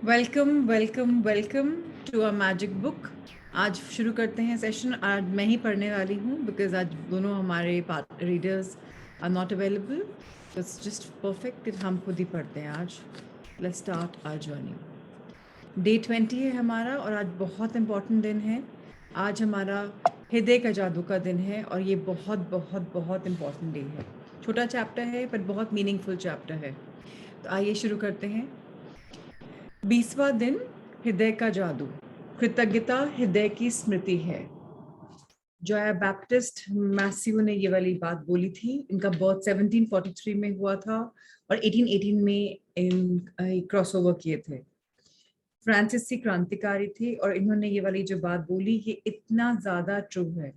Welcome welcome welcome to a magic book. आज शुरू करते हैं सेशन। आज मैं ही पढ़ने वाली हूँ बिकॉज आज दोनों हमारे readers are not available. It's just perfect कि हम खुद ही पढ़ते हैं आज। Let's start our journey. Day 20 है हमारा और आज बहुत इम्पॉर्टेंट दिन है। आज हमारा हृदय का जादू का दिन है और ये बहुत बहुत बहुत इम्पॉर्टेंट डे है। छोटा चैप्टर है पर बहुत मीनिंगफुल चैप्टर है। तो आइए शुरू करते हैं। 20वां दिन, हृदय का जादू। कृतज्ञता हृदय की स्मृति है। जोया बैप्टिस्ट मैस्यू ने ये वाली बात बोली थी। इनका बर्थ 1743 में हुआ था और 1818 में इन क्रॉसओवर किए थे। फ्रांसीसी क्रांतिकारी थे और इन्होंने ये वाली जो बात बोली ये इतना ज्यादा ट्रू है।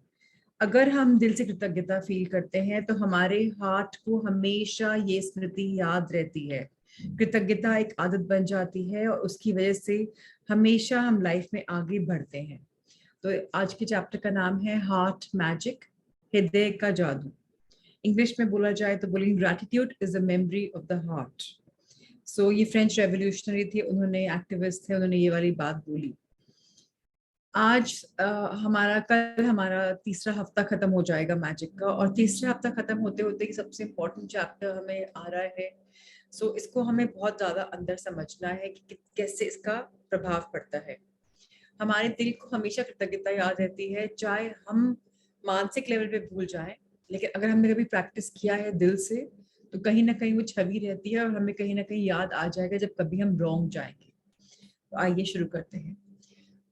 अगर हम दिल से कृतज्ञता फील करते हैं तो हमारे हार्ट को हमेशा ये स्मृति याद रहती है। कृतज्ञता एक आदत बन जाती है और उसकी वजह से हमेशा हम लाइफ में आगे बढ़ते हैं। तो आज के चैप्टर का नाम है हार्ट मैजिक, हृदय का जादू। इंग्लिश में बोला जाए तो बोलेंगे gratitude is a memory of the heart. So ये फ्रेंच रेवोल्यूशनरी थे, उन्होंने एक्टिविस्ट थे, उन्होंने ये वाली बात बोली। आज कल हमारा तीसरा हफ्ता खत्म हो जाएगा मैजिक का और तीसरा हफ्ता खत्म होते होते सबसे इम्पोर्टेंट चैप्टर हमें आ रहा है। सो इसको हमें बहुत ज्यादा अंदर समझना है कि कैसे इसका प्रभाव पड़ता है। हमारे दिल को हमेशा कृतज्ञता याद रहती है, चाहे हम मानसिक लेवल पे भूल जाएं, लेकिन अगर हमने कभी प्रैक्टिस किया है दिल से तो कहीं ना कहीं वो छवि रहती है और हमें कहीं ना कहीं याद आ जाएगा जब कभी हम रॉन्ग जाएंगे। तो आइए शुरू करते हैं।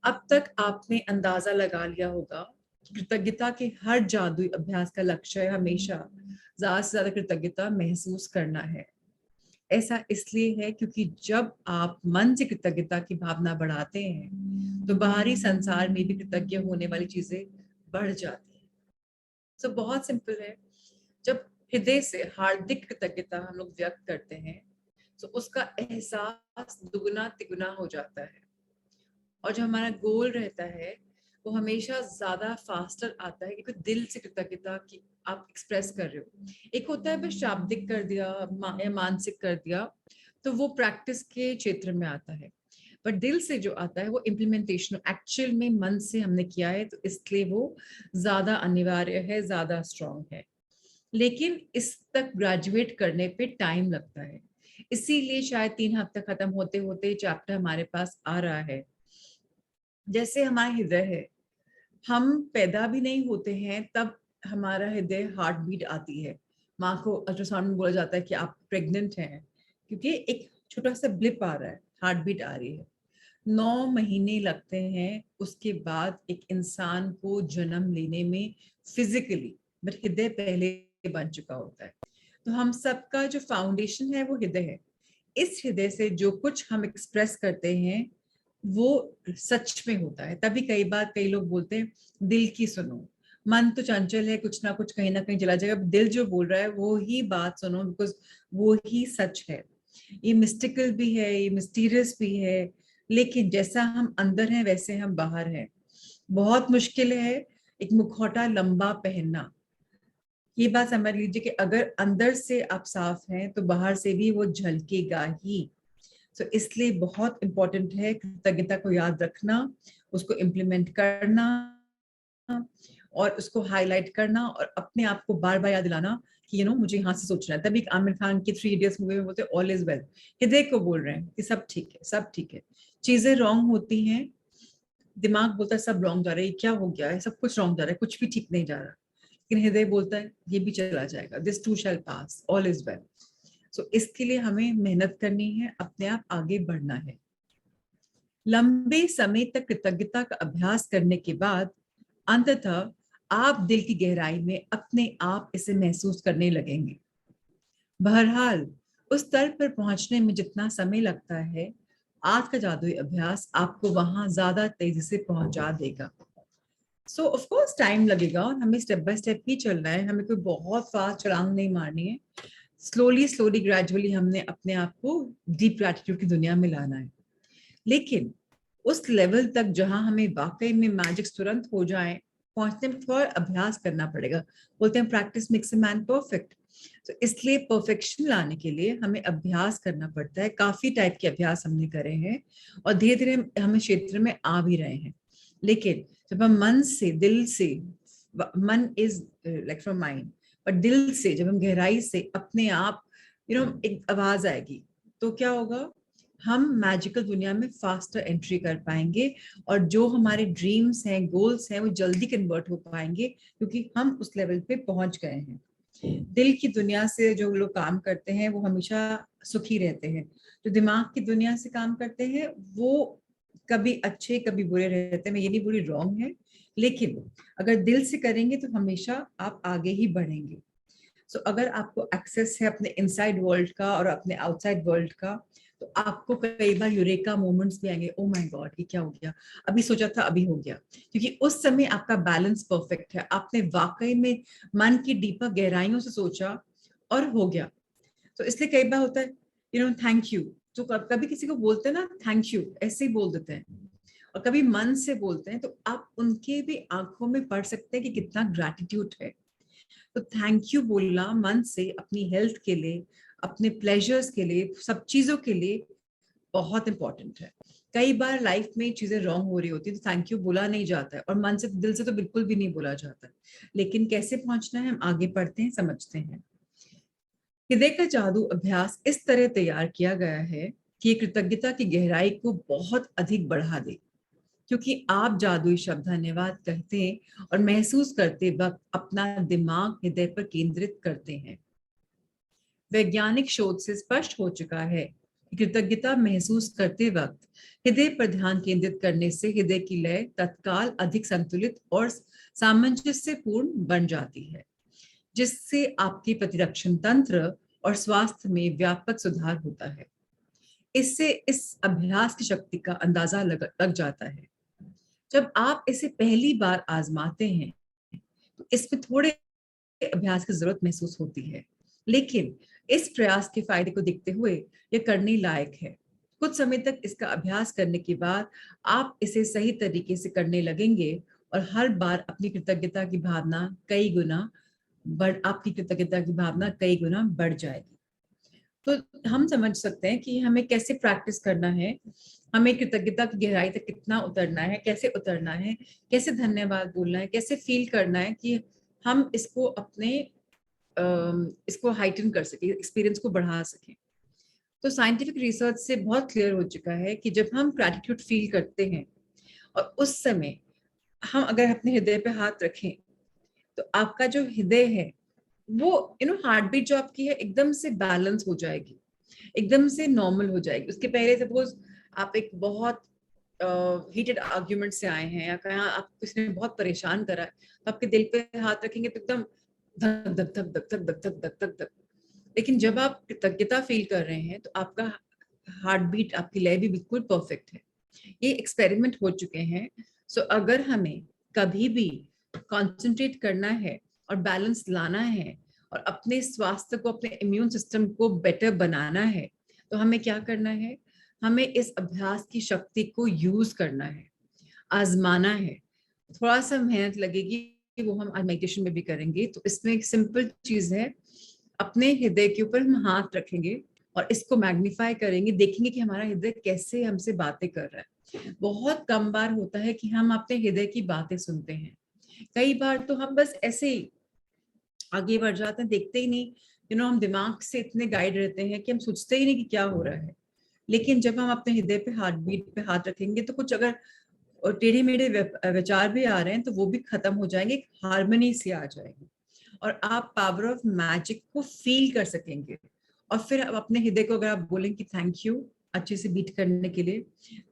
अब तक आपने अंदाजा लगा लिया होगा कि कृतज्ञता के हर जादुई अभ्यास का लक्ष्य हमेशा ज्यादा से ज्यादा कृतज्ञता महसूस करना है। ऐसा इसलिए है क्योंकि जब आप मन से कृतज्ञता की भावना बढ़ाते हैं तो बाहरी संसार में भी कृतज्ञ होने वाली चीजें बढ़ जाती हैं। तो बहुत सिंपल है। जब हृदय से हार्दिक कृतज्ञता हम लोग व्यक्त करते हैं तो उसका एहसास दुगुना तिगुना हो जाता है और जो हमारा गोल रहता है वो हमेशा ज्यादा फास्टर आता है क्योंकि दिल से कृतज्ञता की आप एक्सप्रेस कर रहे हो। एक होता है बस शाब्दिक कर दिया या मानसिक कर दिया, तो वो प्रैक्टिस के क्षेत्र में आता है। पर दिल से जो आता है वो इम्प्लीमेंटेशन एक्चुअल में मन से हमने किया है, तो इसलिए वो ज्यादा अनिवार्य है, ज्यादा स्ट्रांग है। लेकिन इस तक ग्रेजुएट करने पे टाइम लगता है। इसीलिए शायद 3 हफ्ते खत्म होते होते चैप्टर हमारे पास आ रहा है। जैसे हमारा हृदय है, हम पैदा भी नहीं होते हैं तब हमारा हृदय हार्ट बीट आती है। माँ को अल्ट्रासाउंड में बोला जाता है कि आप प्रेग्नेंट हैं, क्योंकि एक छोटा सा ब्लिप आ रहा है, हार्ट बीट आ रही है। 9 महीने लगते हैं उसके बाद एक इंसान को जन्म लेने में फिजिकली, बट हृदय पहले बन चुका होता है। तो हम सबका जो फाउंडेशन है वो हृदय है। इस हृदय से जो कुछ हम एक्सप्रेस करते हैं वो सच में होता है। तभी कई बार कई लोग बोलते हैं दिल की सुनो। मन तो चंचल है, कुछ ना कुछ कहीं ना कहीं चला जाएगा, दिल जो बोल रहा है वो ही बात सुनो, बिकॉज वो ही सच है। ये मिस्टिकल भी है, ये मिस्टीरियस भी है, लेकिन जैसा हम अंदर हैं वैसे हम बाहर हैं। बहुत मुश्किल है एक मुखौटा लंबा पहनना। ये बात समझ लीजिए कि अगर अंदर से आप साफ हैं तो बाहर से भी वो झलकेगा ही। तो इसलिए बहुत इंपॉर्टेंट है कृतज्ञता को याद रखना, उसको इम्प्लीमेंट करना और उसको हाईलाइट करना और अपने आप को बार बार याद दिलाना कि मुझे यहाँ से सोचना है। तभी आमिर खान की 3 इडियट्स मूवी में बोलते ऑल इज वेल। हृदय को बोल रहे हैं कि सब ठीक है, सब ठीक है। चीजें रॉन्ग होती हैं, दिमाग बोलता है सब रॉन्ग जा रहा है, क्या हो गया है, सब कुछ रॉन्ग जा रहा है, कुछ भी ठीक नहीं जा रहा। लेकिन हृदय बोलता है ये भी चला जाएगा, this too shall pass, all is well. So इसके लिए हमें मेहनत करनी है, अपने आप आगे बढ़ना है। लंबे समय तक कृतज्ञता का अभ्यास करने के बाद अंततः आप दिल की गहराई में अपने आप इसे महसूस करने लगेंगे। बहरहाल उस स्तर पर पहुंचने में जितना समय लगता है, आज का जादुई अभ्यास आपको वहां ज्यादा तेजी से पहुंचा देगा। सो ऑफ कोर्स टाइम लगेगा और हमें स्टेप बाय स्टेप ही चलना है, हमें कोई बहुत फास्ट छलांग नहीं मारनी है। स्लोली स्लोली ग्रेजुअली हमने अपने आप को डीप ग्रैटिट्यूड की दुनिया में लाना है। लेकिन उस लेवल तक जहां हमें वाकई में मैजिक तुरंत हो जाए पहुंचने में थोड़ा अभ्यास करना पड़ेगा। बोलते हैं practice makes a man perfect. तो इसलिए परफेक्शन लाने के लिए हमें अभ्यास करना पड़ता है। काफी टाइप के अभ्यास हमने करे हैं और धीरे धीरे हम क्षेत्र में आ भी रहे हैं। लेकिन जब हम मन से, दिल से, मन इज लाइक फ्रॉम माइंड, पर दिल से जब हम गहराई से अपने आप एक आवाज आएगी, तो क्या होगा, हम मैजिकल दुनिया में फास्टर एंट्री कर पाएंगे और जो हमारे ड्रीम्स हैं, गोल्स हैं, वो जल्दी कन्वर्ट हो पाएंगे क्योंकि हम उस लेवल पे पहुंच गए हैं। दिल की दुनिया से जो लोग काम करते हैं वो हमेशा सुखी रहते हैं। जो दिमाग की दुनिया से काम करते हैं वो कभी अच्छे कभी बुरे रहते हैं। मैं ये नहीं बुरी रॉन्ग है, लेकिन अगर दिल से करेंगे तो हमेशा आप आगे ही बढ़ेंगे। सो अगर आपको एक्सेस है अपने इनसाइड वर्ल्ड का और अपने आउटसाइड वर्ल्ड का, तो आपको कई बार यूरेका मोमेंट्स भी आएंगे, ओ माय गॉड ये क्या हो गया, अभी सोचा था अभी हो गया, क्योंकि उस समय आपका बैलेंस परफेक्ट है। आपने वाकई में मन की डीपर गहराइयों से सोचा और हो गया। तो इसलिए कई बार होता है थैंक यू, तो कभी किसी को बोलते हैं ना थैंक यू, ऐसे ही बोल देते हैं, और कभी मन से बोलते हैं, तो आप उनके भी आंखों में पढ़ सकते हैं कि कितना ग्रैटिट्यूड है। तो थैंक यू बोलना मन से अपनी हेल्थ के लिए, अपने प्लेजर्स के लिए, सब चीजों के लिए बहुत इंपॉर्टेंट है। कई बार लाइफ में चीजें रॉन्ग हो रही होती है तो थैंक यू बोला नहीं जाता है, और मन से, दिल से तो बिल्कुल भी नहीं बोला जाता। लेकिन कैसे पहुंचना है, हम आगे पढ़ते हैं, समझते हैं। हृदय का जादू अभ्यास इस तरह तैयार किया गया है कि कृतज्ञता की गहराई को बहुत अधिक बढ़ा दे, क्योंकि आप जादुई शब्द धन्यवाद कहते हैं और महसूस करते वक्त अपना दिमाग हृदय पर केंद्रित करते हैं। वैज्ञानिक शोध से स्पष्ट हो चुका है कि कृतज्ञता महसूस करते वक्त हृदय पर ध्यान केंद्रित करने से हृदय की लय तत्काल अधिक संतुलित और सामंजस्यपूर्ण बन जाती है, जिससे आपके प्रतिरक्षण तंत्र और स्वास्थ्य में व्यापक सुधार होता है। इससे इस अभ्यास की शक्ति का अंदाजा लग जाता है। जब आप इसे पहली बार आजमाते हैं तो इसमें थोड़े अभ्यास की जरूरत महसूस होती है, लेकिन इस प्रयास के फायदे को देखते हुए यह करने लायक है। कुछ समय तक इसका अभ्यास करने के बाद आप इसे सही तरीके से करने लगेंगे और हर बार अपनी कृतज्ञता की भावना कई गुना आपकी कृतज्ञता की भावना कई गुना बढ़ जाएगी। तो हम समझ सकते हैं कि हमें कैसे प्रैक्टिस करना है, हमें कृतज्ञता की गहराई तक कितना उतरना है, कैसे उतरना है, कैसे धन्यवाद बोलना है, कैसे फील करना है कि हम इसको अपने इसको हाइटन कर सके, एक्सपीरियंस को बढ़ा सके। तो साइंटिफिक रिसर्च से बहुत क्लियर हो चुका है कि जब हम ग्रैटिट्यूड फील करते हैं और उस समय हम अगर अपने हृदय पे हाथ रखें, तो आपका जो हृदय है वो हार्ट बीट जो आपकी है एकदम से बैलेंस हो जाएगी, एकदम से नॉर्मल हो जाएगी। उसके पहले सपोज आप एक बहुत हीटेड आर्ग्यूमेंट से आए हैं या कहीं आप किसी ने बहुत परेशान करा है, तो आपके दिल पे हाथ रखेंगे तो एकदम धक धक धक धक धक धक धक धक धक धक। लेकिन जब आप कृतज्ञता फील कर रहे हैं तो आपका हार्ट बीट, आपकी लय भी बिल्कुल परफेक्ट है। ये एक्सपेरिमेंट हो चुके हैं। सो अगर हमें कभी भी कंसंट्रेट करना है और बैलेंस लाना है और अपने स्वास्थ्य को, अपने इम्यून सिस्टम को बेटर बनाना है, तो हमें क्या करना है, हमें इस अभ्यास की शक्ति को यूज करना है, आजमाना है। थोड़ा सा मेहनत लगेगी, वो हम आज मेडिटेशन में भी करेंगे। तो इसमें एक सिंपल चीज है, अपने हृदय के ऊपर हम हाथ रखेंगे और इसको मैग्नीफाई करेंगे, देखेंगे कि हमारा हृदय कैसे हमसे बातें कर रहा है। बहुत कम बार होता है कि हम अपने हृदय की बातें सुनते हैं। कई बार तो हम बस ऐसे ही आगे बढ़ जाते हैं, देखते ही नहीं। हम दिमाग से इतने गाइड रहते हैं कि हम सोचते ही नहीं कि क्या हो रहा है। लेकिन जब हम अपने हृदय पे, हार्ट बीट पे हाथ रखेंगे, तो कुछ अगर टेढ़े मेढ़े विचार भी आ रहे हैं तो वो भी खत्म हो जाएंगे, एक हार्मनी से आ जाएगी और आप पावर ऑफ मैजिक को फील कर सकेंगे। और फिर अब अपने हृदय को अगर आप बोलें कि थैंक यू अच्छे से बीट करने के लिए,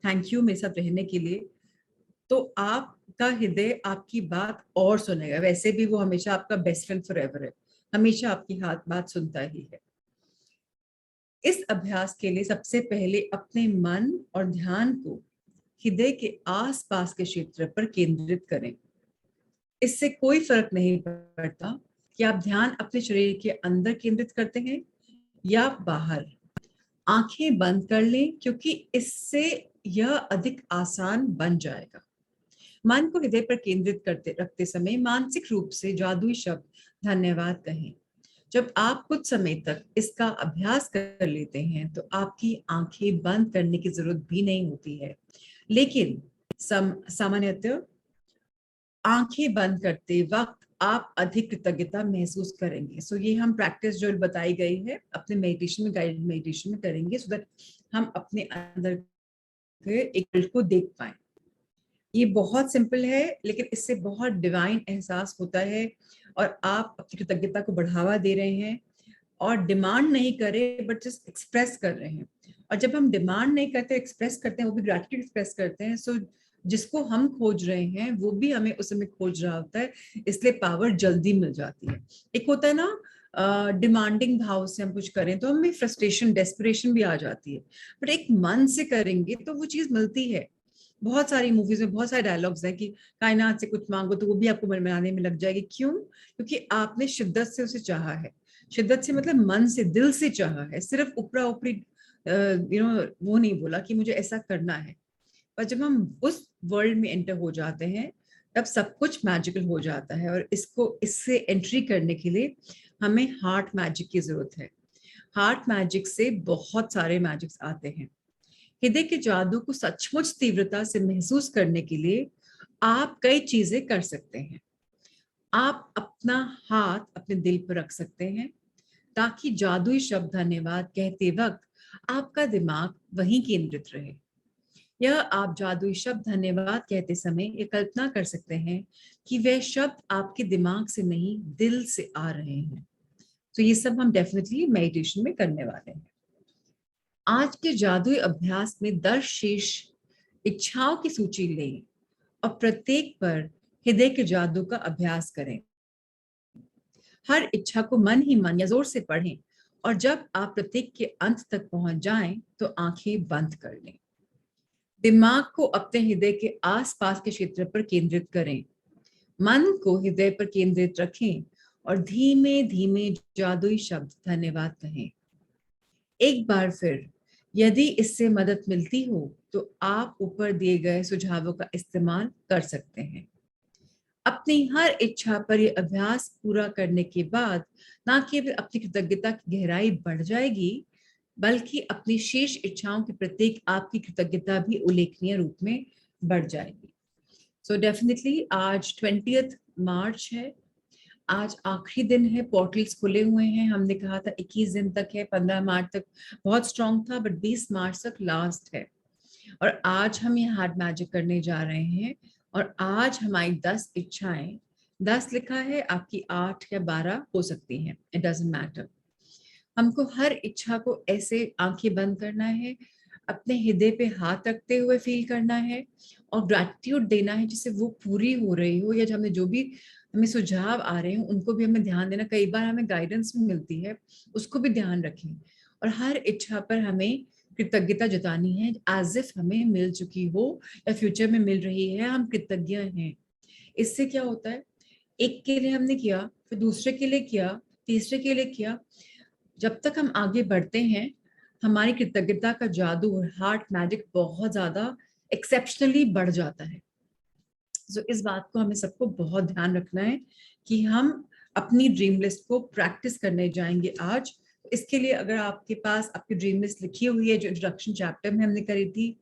थैंक यू मेरे साथ रहने के लिए, तो आपका हृदय आपकी बात और सुनेगा। वैसे भी वो हमेशा आपका बेस्ट फ्रेंड फॉरएवर है, हमेशा आपकी हाथ बात सुनता ही है। इस अभ्यास के लिए सबसे पहले अपने मन और ध्यान को हृदय के आसपास के क्षेत्र पर केंद्रित करें। इससे कोई फर्क नहीं पड़ता कि आप ध्यान अपने शरीर के अंदर केंद्रित करते हैं या बाहर। आंखें बंद कर लें क्योंकि इससे यह अधिक आसान बन जाएगा। मन को हृदय पर केंद्रित करते रखते समय मानसिक रूप से जादुई शब्द धन्यवाद कहें। जब आप कुछ समय तक इसका अभ्यास कर लेते हैं तो आपकी आंखें बंद करने की जरूरत भी नहीं होती है, लेकिन सामान्यतः आंखें बंद करते वक्त आप अधिक कृतज्ञता महसूस करेंगे। सो ये हम प्रैक्टिस जो बताई गई है अपने मेडिटेशन में, गाइडेड मेडिटेशन में करेंगे, सो दैट हम अपने अंदर के एक वर्ल्ड को देख पाए। ये बहुत सिंपल है, लेकिन इससे बहुत डिवाइन एहसास होता है और आप अपनी कृतज्ञता को बढ़ावा दे रहे हैं और डिमांड नहीं कर रहे बट जस्ट एक्सप्रेस कर रहे हैं। और जब हम डिमांड नहीं करते, एक्सप्रेस करते हैं, वो भी ग्रेटिट्यूड एक्सप्रेस करते हैं, सो जिसको हम खोज रहे हैं वो भी हमें उस समय खोज रहा होता है, इसलिए पावर जल्दी मिल जाती है। एक होता है ना डिमांडिंग भाव से हम कुछ करें तो हमें फ्रस्ट्रेशन, डेस्परेशन भी आ जाती है, बट एक मन से करेंगे तो वो चीज मिलती है। बहुत सारी मूवीज में बहुत सारे डायलॉग्स हैं कि कायनात से कुछ मांगो तो वो भी आपको मनाने में लग जाएगी। क्यों? क्योंकि आपने शिद्दत से उसे चाहा है। शिद्दत से मतलब मन से, दिल से चाहा है, सिर्फ ऊपरा ऊपरी वो नहीं बोला कि मुझे ऐसा करना है। पर जब हम उस वर्ल्ड में एंटर हो जाते हैं तब सब कुछ मैजिकल हो जाता है। और इससे एंट्री करने के लिए हमें हार्ट मैजिक की जरूरत है। हार्ट मैजिक से बहुत सारे मैजिक्स आते हैं। हृदय के जादू को सचमुच तीव्रता से महसूस करने के लिए आप कई चीजें कर सकते हैं। आप अपना हाथ अपने दिल पर रख सकते हैं ताकि जादुई शब्द धन्यवाद कहते वक्त आपका दिमाग वहीं केंद्रित रहे। यह आप जादुई शब्द धन्यवाद कहते समय ये कल्पना कर सकते हैं कि वह शब्द आपके दिमाग से नहीं, दिल से आ रहे हैं। तो ये सब हम डेफिनेटली मेडिटेशन में करने वाले हैं। आज के जादुई अभ्यास में 10 शीर्ष इच्छाओं की सूची लें और प्रत्येक पर हृदय के जादू का अभ्यास करें। हर इच्छा को मन ही मन या जोर से पढ़ें और जब आप प्रत्येक के अंत तक पहुंच जाएं तो आंखें बंद कर लें। दिमाग को अपने हृदय के आसपास के क्षेत्र पर केंद्रित करें। मन को हृदय पर केंद्रित रखें और धीमे धीमे जादुई शब्द धन्यवाद कहें। एक बार फिर, यदि इससे मदद मिलती हो तो आप ऊपर दिए गए सुझावों का इस्तेमाल कर सकते हैं। अपनी हर इच्छा पर यह अभ्यास पूरा करने के बाद न केवल अपनी कृतज्ञता की गहराई बढ़ जाएगी, बल्कि अपनी शेष इच्छाओं की प्रत्येक आपकी कृतज्ञता भी उल्लेखनीय रूप में बढ़ जाएगी। सो डेफिनेटली आज 20 मार्च है, आज आखिरी दिन है, पोर्टल्स खुले हुए हैं। हमने कहा था 21 दिन तक है, 15 मार्च तक बहुत स्ट्रांग था, बट 20 मार्च तक लास्ट है। और आज हम ये हार्ट मैजिक करने जा रहे हैं और आज हमारी 10 इच्छाएं, 10 लिखा है, आपकी 8 या 12 हो सकती हैं, इट डजंट मैटर। हमको हर इच्छा को ऐसे आंखें बंद करना है, अपने हृदय पे हाथ रखते हुए फील करना है और ग्रैटिट्यूड देना है जिससे वो पूरी हो रही हो, या हमने जो भी हमें सुझाव आ रहे हैं उनको भी हमें ध्यान देना। कई बार हमें गाइडेंस भी मिलती है, उसको भी ध्यान रखें। और हर इच्छा पर हमें कृतज्ञता जतानी है, एज इफ हमें मिल चुकी हो या फ्यूचर में मिल रही है, हम कृतज्ञ हैं। इससे क्या होता है, एक के लिए हमने किया, फिर दूसरे के लिए किया, तीसरे के लिए किया, जब तक हम आगे बढ़ते हैं हमारी कृतज्ञता का जादू और हार्ट मैजिक बहुत ज्यादा एक्सेप्शनली बढ़ जाता है। तो इस बात को हमें सबको बहुत ध्यान रखना है कि हम अपनी ड्रीम लिस्ट को प्रैक्टिस करने जाएंगे आज। इसके लिए अगर आपके पास आपकी ड्रीम लिस्ट लिखी हुई है जो इंट्रोडक्शन चैप्टर में हमने करी थी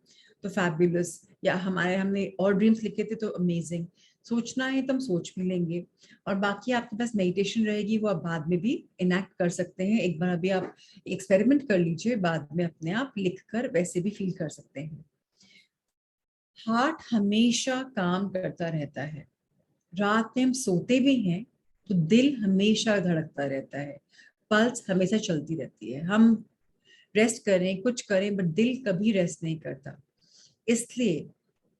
तो फैबुलस, या हमने और ड्रीम्स लिखे थे तो अमेजिंग। सोचना है तो हम सोच भी लेंगे, और बाकी आपके पास मेडिटेशन रहेगी वो आप बाद में भी इनैक्ट कर सकते हैं। एक बार अभी आप एक्सपेरिमेंट कर लीजिए, बाद में अपने आप लिखकर वैसे भी फील कर सकते हैं। हार्ट हमेशा काम करता रहता है। रात में हम सोते भी हैं तो दिल हमेशा धड़कता रहता है, पल्स हमेशा चलती रहती है। हम रेस्ट करें, कुछ करें, बट दिल कभी रेस्ट नहीं करता। इसलिए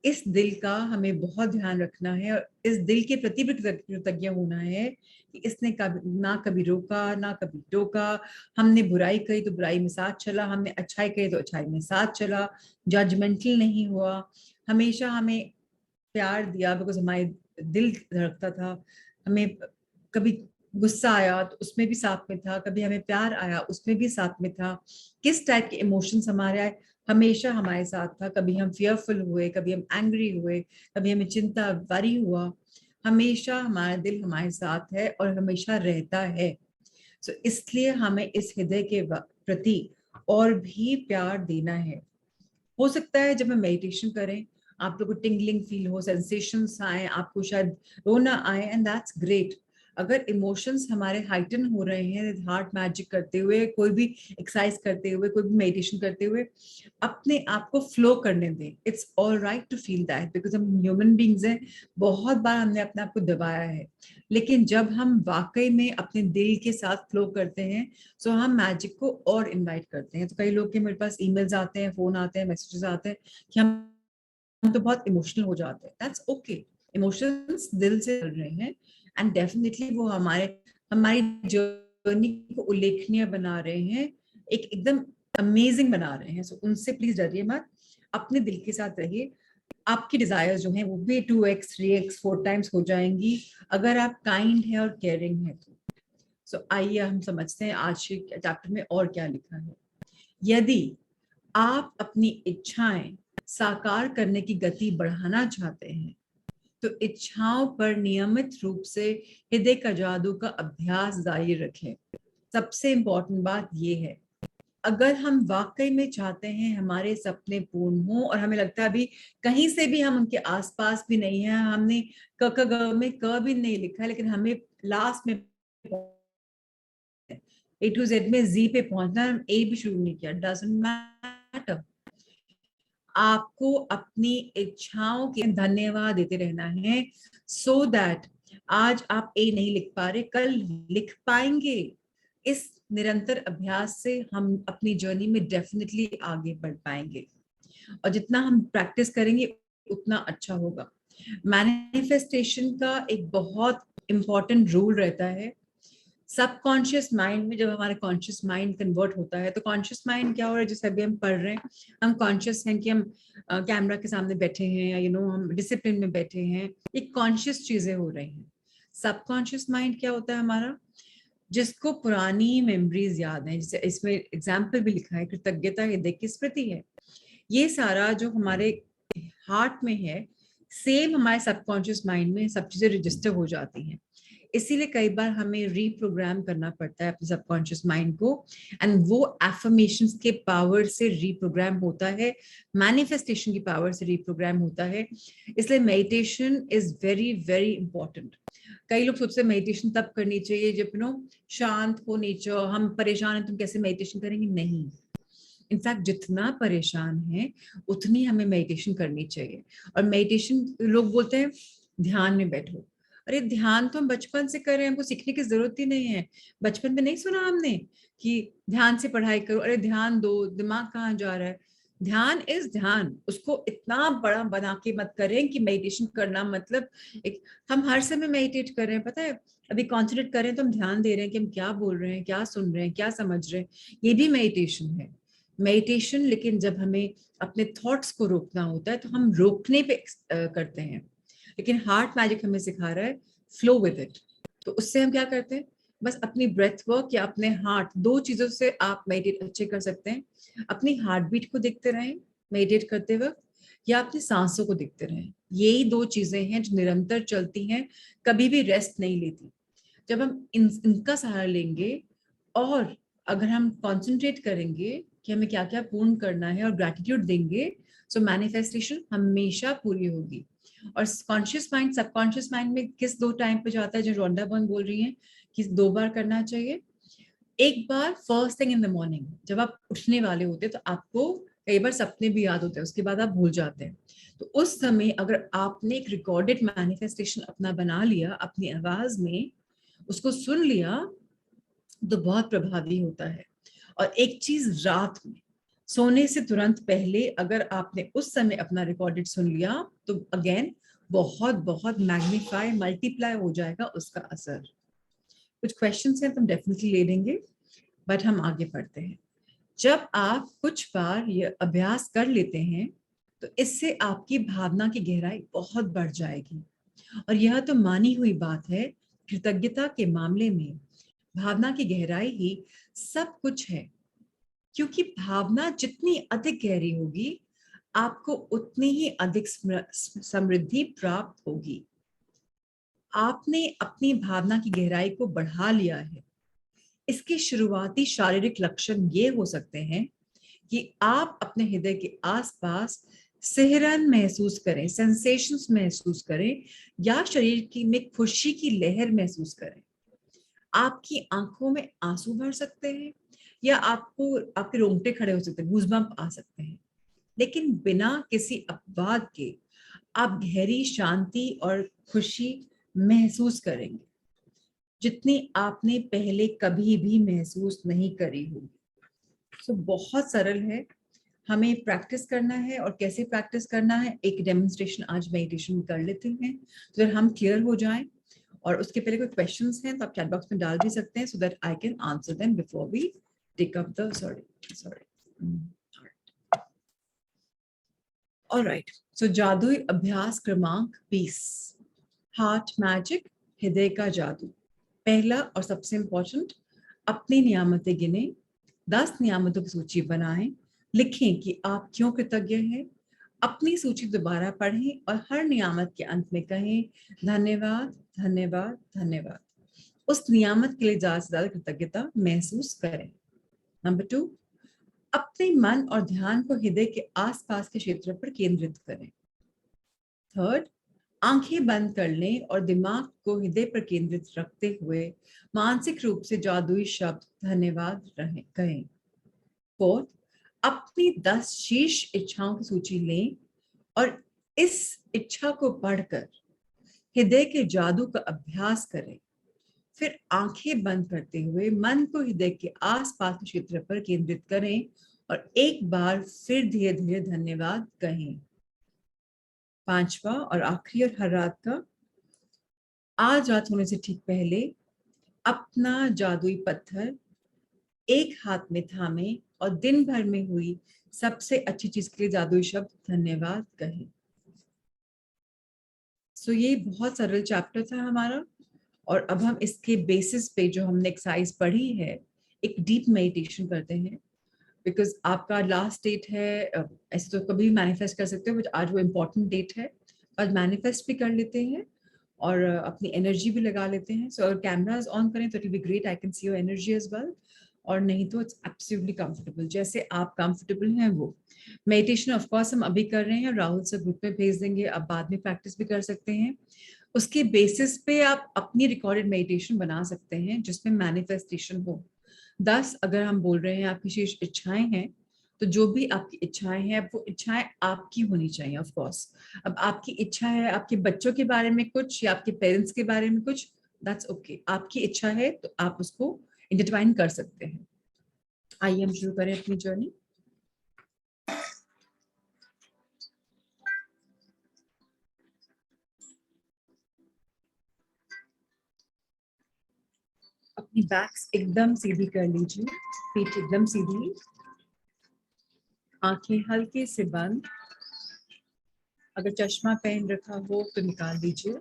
इस दिल का हमें बहुत ध्यान रखना है और इस दिल के प्रति भी कृतज्ञ होना है कि इसने ना कभी रोका ना कभी टोका। हमने बुराई कही तो बुराई में साथ चला, हमने अच्छाई कही तो अच्छाई में साथ चला, जजमेंटल नहीं हुआ, हमेशा हमें प्यार दिया बिकॉज हमारे दिल धड़कता था। हमें कभी गुस्सा आया तो उसमें भी साथ में था, कभी हमें प्यार आया उसमें भी साथ में था, किस टाइप के इमोशंस हमारे आए हमेशा हमारे साथ था। कभी हम फियरफुल हुए, कभी हम एंग्री हुए, कभी हमें चिंता वरी हुआ, हमेशा हमारा दिल हमारे साथ है और हमेशा रहता है। सो इसलिए हमें इस हृदय के प्रति और भी प्यार देना है। हो सकता है जब हम मेडिटेशन करें आप लोग को टिंगलिंग फील हो, सेंसेशंस आए, आपको शायद रोना आए, एंड दैट्स ग्रेट। अगर इमोशंस हमारे हाइटन हो रहे हैं हार्ट मैजिक करते हुए, कोई भी एक्सरसाइज करते हुए, कोई भी मेडिटेशन करते हुए, अपने आप को फ्लो करने दें। It's all right to feel that, because हम ह्यूमन बींग्स हैं। बहुत बार हमने अपने आप को दबाया है, लेकिन जब हम वाकई में अपने दिल के साथ फ्लो करते हैं सो हम मैजिक को और इनवाइट करते हैं। तो कई लोग के मेरे पास ईमेल्स आते हैं, फोन आते हैं, मैसेजेस आते हैं कि हम तो बहुत इमोशनल हो जाते हैं। दैट्स ओके, इमोशंस दिल से चल रहे हैं एंड डेफिनेटली वो हमारे हमारी जर्नी को उल्लेखनीय बना रहे हैं, एक एकदम अमेजिंग बना रहे हैं। सो उनसे प्लीज डरिए मत, अपने दिल के साथ रहिए। आपकी डिजायर जो है वो भी 2x 3x 4 टाइम्स हो जाएंगी अगर आप काइंड है और केयरिंग है तो। सो आइए हम समझते हैं आज के चैप्टर में और क्या लिखा है। यदि आप अपनी इच्छाएं साकार करने की गति बढ़ाना चाहते हैं तो इच्छाओं पर नियमित रूप से हृदय का जादू का अभ्यास जारी रखें। सबसे इंपॉर्टेंट बात यह है, अगर हम वाकई में चाहते हैं हमारे सपने पूर्ण हो, और हमें लगता है अभी कहीं से भी हम उनके आसपास भी नहीं है, हमने क क ग में क भी नहीं लिखा है, लेकिन हमें लास्ट में ए टू जेड में जी पे पहुंचना, हम ए भी शुरू नहीं किया, डजंट मैटर। आपको अपनी इच्छाओं के धन्यवाद देते रहना है सो दैट आज आप ए नहीं लिख पा रहे, कल लिख पाएंगे। इस निरंतर अभ्यास से हम अपनी जर्नी में डेफिनेटली आगे बढ़ पाएंगे, और जितना हम प्रैक्टिस करेंगे उतना अच्छा होगा। मैनिफेस्टेशन का एक बहुत इंपॉर्टेंट रूल रहता है। सबकॉन्शियस माइंड में जब हमारा कॉन्शियस माइंड कन्वर्ट होता है, तो कॉन्शियस माइंड क्या हो रहा है, जैसे अभी हम पढ़ रहे हैं, हम कॉन्शियस हैं कि हम कैमरा के सामने बैठे हैं या हम डिसिप्लिन में बैठे हैं, ये कॉन्शियस चीजें हो रही हैं। सबकॉन्शियस माइंड क्या होता है हमारा, जिसको पुरानी मेमोरीज याद है, जैसे इसमें एग्जाम्पल भी लिखा है, कृतज्ञता हृदय की स्मृति है। ये सारा जो हमारे हार्ट में है, सेम हमारे सबकॉन्शियस माइंड में सब चीजें रजिस्टर हो जाती हैं। इसीलिए कई बार हमें रीप्रोग्राम करना पड़ता है अपने सबकॉन्शियस माइंड को, एंड वो एफर्मेशंस के पावर से रीप्रोग्राम होता है, मैनिफेस्टेशन की पावर से रीप्रोग्राम होता है। इसलिए meditation is very very important. कई लोग सोचते हैं मेडिटेशन तब करनी चाहिए जब शांत हो नेचर, हम परेशान हैं तुम कैसे मेडिटेशन करेंगे, नहीं। इनफैक्ट जितना परेशान है उतनी हमें मेडिटेशन करनी चाहिए। और मेडिटेशन लोग बोलते हैं ध्यान में बैठो, अरे ध्यान तो हम बचपन से कर रहे हैं, हमको सीखने की जरूरत ही नहीं है। बचपन में नहीं सुना हमने कि ध्यान से पढ़ाई करो, अरे ध्यान दो, दिमाग कहाँ जा रहा है। ध्यान इज ध्यान, उसको इतना बड़ा बना के मत करें कि मेडिटेशन करना मतलब एक, हम हर समय मेडिटेट कर रहे हैं, पता है अभी कॉन्सेंट्रेट कर रहे हैं तो हम ध्यान दे रहे हैं कि हम क्या बोल रहे हैं, क्या सुन रहे हैं, क्या समझ रहे हैं, ये भी मेडिटेशन है। मेडिटेशन लेकिन जब हमें अपने थॉट्स को रोकना होता है तो हम रोकने पे करते हैं, लेकिन हार्ट मैजिक हमें सिखा रहा है फ्लो विद इट। तो उससे हम क्या करते हैं, बस अपनी ब्रेथ वर्क या अपने हार्ट, दो चीजों से आप मेडिटेट अच्छे कर सकते हैं। अपनी हार्ट बीट को देखते रहें मेडिटेट करते वक्त, या अपनी सांसों को देखते रहें। यही दो चीजें हैं जो निरंतर चलती हैं, कभी भी रेस्ट नहीं लेती। जब हम इनका सहारा लेंगे और अगर हम कंसंट्रेट करेंगे कि हमें क्या क्या पूर्ण करना है और ग्रैटिट्यूड देंगे, सो मैनिफेस्टेशन हमेशा पूरी होगी। और कॉन्शियस माइंड सबकॉन्शियस माइंड में किस दो टाइम पे जाता है, जो रोंडा बहन बोल रही है कि 2 बार करना चाहिए। एक बार first thing in the morning, जब आप उठने वाले होते हैं तो आपको कई बार सपने भी याद होते हैं, उसके बाद आप भूल जाते हैं। तो उस समय अगर आपने एक रिकॉर्डेड मैनिफेस्टेशन अपना बना लिया, अपनी आवाज में उसको सुन लिया, तो बहुत प्रभावी होता है। और एक चीज, रात में सोने से तुरंत पहले अगर आपने उस समय अपना रिकॉर्डेड सुन लिया तो अगेन बहुत बहुत मैग्नीफाई मल्टीप्लाई हो जाएगा उसका असर। कुछ क्वेश्चंस हैं तुम डेफिनेटली ले लेंगे, बट हम आगे बढ़ते हैं। जब आप कुछ बार ये अभ्यास कर लेते हैं तो इससे आपकी भावना की गहराई बहुत बढ़ जाएगी। और यह तो मानी हुई बात है कृतज्ञता के मामले में भावना की गहराई ही सब कुछ है, क्योंकि भावना जितनी अधिक गहरी होगी, आपको उतनी ही अधिक समृद्धि प्राप्त होगी। आपने अपनी भावना की गहराई को बढ़ा लिया है। इसके शुरुआती शारीरिक लक्षण ये हो सकते हैं कि आप अपने हृदय के आसपास सिहरन महसूस करें, सेंसेशंस महसूस करें, या शरीर की में खुशी की लहर महसूस करें। आपकी आंखों में आंसू भर सकते हैं, या आपको आपके रोंगटे खड़े हो सकते हैं, गूज़बम्प आ सकते हैं। लेकिन बिना किसी अपवाद के आप गहरी शांति और खुशी महसूस करेंगे, जितनी आपने पहले कभी भी महसूस नहीं करी होगी। तो बहुत सरल है, हमें प्रैक्टिस करना है। और कैसे प्रैक्टिस करना है, एक डेमोन्स्ट्रेशन आज मेडिटेशन कर लेते हैं, तो फिर हम क्लियर हो जाएं। और उसके पहले कोई क्वेश्चंस हैं तो आप चैट बॉक्स में डाल भी सकते हैं, so that I can answer them before we take up the sorry alright. So जादुई अभ्यास क्रमांक 20, हार्ट मैजिक, हृदय का जादू। पहला और सबसे इंपॉर्टेंट, अपनी नियामतें गिने, 10 नियामतों की सूची बनाएं, लिखें कि आप क्यों कृतज्ञ हैं। अपनी सूची दोबारा पढ़ें और हर नियामत के अंत में कहें धन्यवाद, धन्यवाद, धन्यवाद। उस नियामत के लिए ज्यादा से ज्यादा कृतज्ञता महसूस करें। नंबर 2, अपने मन और ध्यान को हृदय के आसपास के क्षेत्र पर केंद्रित करें। थर्ड, आंखें बंद कर लें और दिमाग को हृदय पर केंद्रित रखते हुए मानसिक रूप से जादुई शब्द धन्यवाद कहें। फोर्थ, अपनी 10 शीर्ष इच्छाओं की सूची लें और इस इच्छा को पढ़कर हृदय के जादू का अभ्यास करें। फिर आंखें बंद करते हुए मन को हृदय के आसपास के क्षेत्र पर केंद्रित करें और एक बार फिर धीरे धीरे धन्यवाद कहें। पांचवा और आखिरी और हर रात का, आज रात होने से ठीक पहले अपना जादुई पत्थर एक हाथ में थामे और दिन भर में हुई सबसे अच्छी चीज के लिए जादुई शब्द धन्यवाद कहें। सो ये बहुत सरल चैप्टर था हमारा, और अब हम इसके बेसिस पे जो हमने एक्सरसाइज पढ़ी है, एक डीप मेडिटेशन करते हैं। बिकॉज आपका लास्ट डेट है, ऐसे तो कभी मैनिफेस्ट कर सकते हो, बट आज वो इम्पोर्टेंट डेट है, आज मैनिफेस्ट भी कर लेते हैं और अपनी एनर्जी भी लगा लेते हैं। सो अगर कैमराज ऑन करें तो it will be great, I can see your energy as well. और नहीं तो इट्स एब्सोल्युटली कंफर्टेबल, जैसे आप कंफर्टेबल हैं वो। मेडिटेशन ऑफ कोर्स हम अभी कर रहे हैं, राहुल सर ग्रुप में भेज देंगे, आप बाद में प्रैक्टिस भी कर सकते हैं। उसके बेसिस पे आप अपनी रिकॉर्डेड मेडिटेशन बना सकते हैं जिसमें मैनिफेस्टेशन हो। 10 अगर हम बोल रहे हैं आपकी शेष इच्छाएं हैं, तो जो भी आपकी इच्छाएं हैं, अब वो इच्छाएं आपकी होनी चाहिए ऑफ कोर्स। अब आपकी इच्छा है आपके बच्चों के बारे में कुछ, या आपके पेरेंट्स के बारे में कुछ, दैट्स ओके। आपकी इच्छा है तो आप उसको इंटरट्वाइन कर सकते हैं। आइए हम शुरू करें अपनी जर्नी। अपनी बैक्स एकदम सीधी कर लीजिए, पीठ एकदम सीधी, आंखें हल्के से बंद। अगर चश्मा पहन रखा हो तो निकाल दीजिए,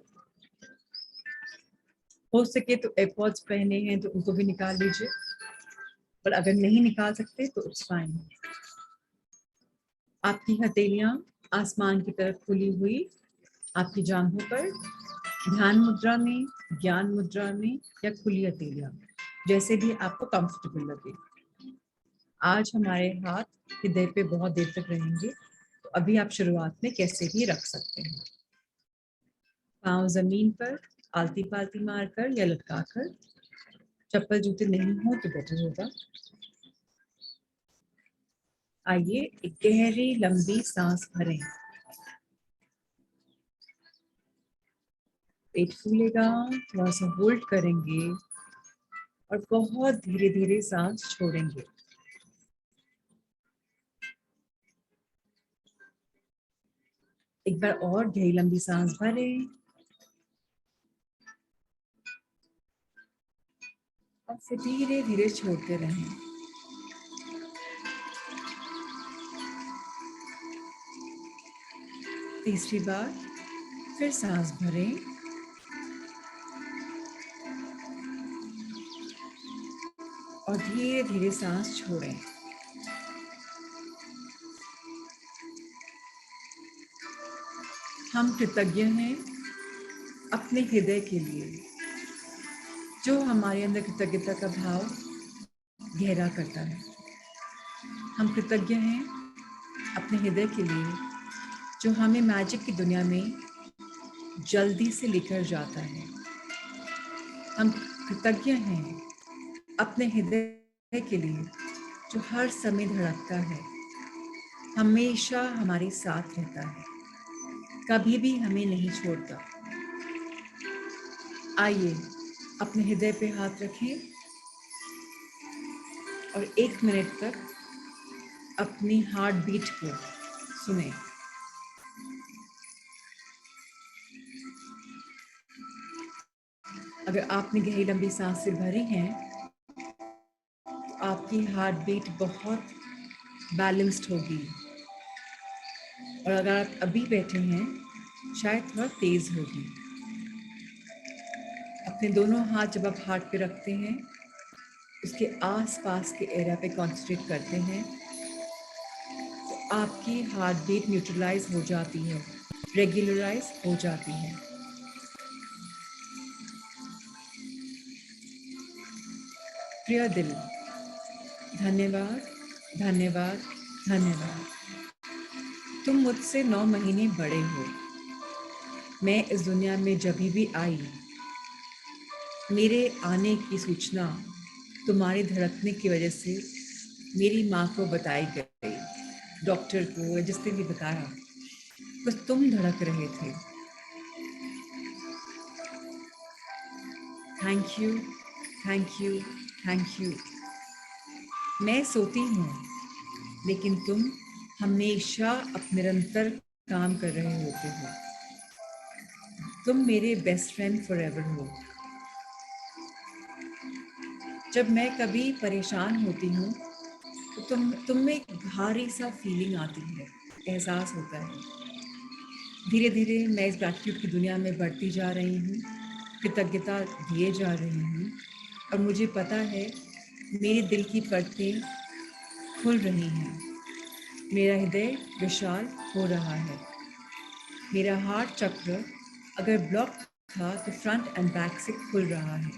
हो सके तो एयरपॉड्स पहने हैं तो उनको भी निकाल लीजिए, पर अगर नहीं निकाल सकते तो इट्स फाइन। आपकी हथेलियां आसमान की तरफ खुली हुई, आपकी जांघों पर, ध्यान मुद्रा में, ज्ञान मुद्रा में, या खुली हथेलियां, जैसे भी आपको कंफर्टेबल लगे। आज हमारे हाथ हृदय पे बहुत देर तक रहेंगे, तो अभी आप शुरुआत में कैसे भी रख सकते हैं। पाँव जमीन पर आलती पालती मारकर या लटकाकर, चप्पल जूते नहीं हो तो बेटर होगा। आइए एक गहरी लंबी सांस भरें, पेट फूलेगा, थोड़ा सा होल्ड करेंगे और बहुत धीरे धीरे सांस छोड़ेंगे। एक बार और गहरी लंबी सांस भरें और फिर धीरे धीरे छोड़ते रहें। तीसरी बार फिर सांस भरें और धीरे धीरे सांस छोड़ें। हम कृतज्ञ हैं अपने हृदय के लिए जो हमारे अंदर कृतज्ञता का भाव गहरा करता है। हम कृतज्ञ हैं अपने हृदय के लिए जो हमें मैजिक की दुनिया में जल्दी से लेकर जाता है। हम कृतज्ञ हैं अपने हृदय के लिए जो हर समय धड़कता है, हमेशा हमारे साथ रहता है, कभी भी हमें नहीं छोड़ता। आइए अपने हृदय पे हाथ रखें और 1 मिनट तक अपनी हार्ट बीट को सुने। अगर आपने गहरी लंबी सांस से भरी हैं तो आपकी हार्ट बीट बहुत बैलेंस्ड होगी, और अगर आप अभी बैठे हैं शायद थोड़ा तेज होगी। अपने दोनों हाथ जब आप हार्ट पे रखते हैं, उसके आसपास के एरिया पे कंसंट्रेट करते हैं, तो आपकी हार्ट बीट न्यूट्रलाइज हो जाती है, रेगुलराइज हो जाती है। प्रिय दिल, धन्यवाद, धन्यवाद, धन्यवाद। तुम मुझसे 9 महीने बड़े हो। मैं इस दुनिया में जब भी आई, मेरे आने की सूचना तुम्हारे धड़कने की वजह से मेरी माँ को बताई गई, डॉक्टर को, जिसने भी बताया, बस तुम धड़क रहे थे। Thank you, thank you, thank you. मैं सोती हूँ लेकिन तुम हमेशा निरंतर काम कर रहे होते हो। तुम मेरे बेस्ट फ्रेंड फॉरएवर हो। जब मैं कभी परेशान होती हूँ तो तुम में एक भारी सा फीलिंग आती है, एहसास होता है। धीरे धीरे मैं इस ग्रैटिट्यूड की दुनिया में बढ़ती जा रही हूँ, कृतज्ञता दिए जा रही हूँ, और मुझे पता है मेरे दिल की परतें खुल रही हैं, मेरा हृदय विशाल हो रहा है। मेरा हार्ट चक्र अगर ब्लॉक था तो फ्रंट एंड बैक से खुल रहा है,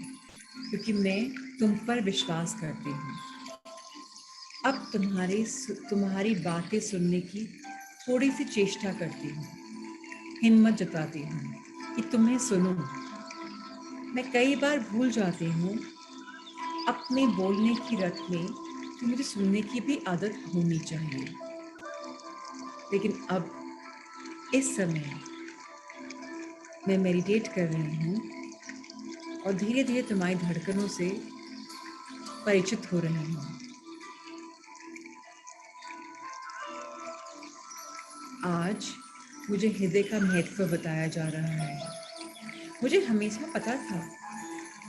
क्योंकि मैं तुम पर विश्वास करती हूँ। अब तुम्हारी बातें सुनने की थोड़ी सी चेष्टा करती हूँ, हिम्मत जताती हूँ कि तुम्हें सुनूं। मैं कई बार भूल जाती हूँ अपने बोलने की रट में कि मुझे सुनने की भी आदत होनी चाहिए, लेकिन अब इस समय मैं मेडिटेट कर रही हूँ और धीरे धीरे तुम्हारी धड़कनों से परिचित हो रही हूँ। आज मुझे हृदय का महत्व बताया जा रहा है। मुझे हमेशा पता था